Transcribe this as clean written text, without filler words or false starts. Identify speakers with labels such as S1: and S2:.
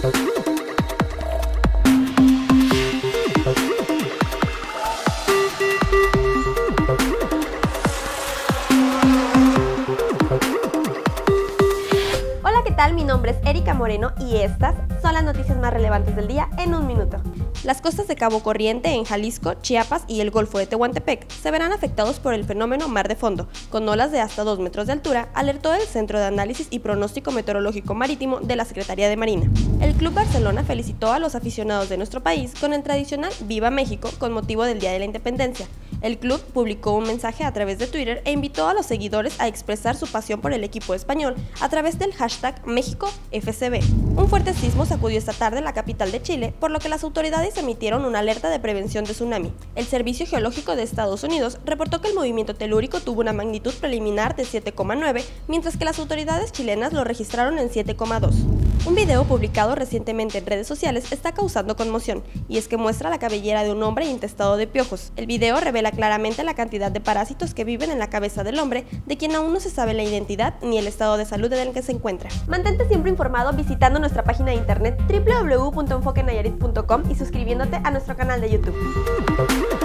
S1: Hola, ¿qué tal? Mi nombre es Erika Moreno y estas son las noticias más relevantes del día en un minuto. Las costas de Cabo Corriente en Jalisco, Chiapas y el Golfo de Tehuantepec se verán afectados por el fenómeno mar de fondo, con olas de hasta 2 metros de altura, alertó el Centro de Análisis y Pronóstico Meteorológico Marítimo de la Secretaría de Marina. El Club Barcelona felicitó a los aficionados de nuestro país con el tradicional Viva México con motivo del Día de la Independencia. El club publicó un mensaje a través de Twitter e invitó a los seguidores a expresar su pasión por el equipo español a través del hashtag MéxicoFCB. Un fuerte sismo sacudió esta tarde la capital de Chile, por lo que las autoridades emitieron una alerta de prevención de tsunami. El Servicio Geológico de Estados Unidos reportó que el movimiento telúrico tuvo una magnitud preliminar de 7,9, mientras que las autoridades chilenas lo registraron en 7,2. Un video publicado recientemente en redes sociales está causando conmoción, y es que muestra la cabellera de un hombre infestado de piojos. El video revela claramente la cantidad de parásitos que viven en la cabeza del hombre, de quien aún no se sabe la identidad ni el estado de salud en el que se encuentra. Mantente siempre informado visitando nuestra página de internet www.enfoquenayarit.com y suscribiéndote a nuestro canal de YouTube.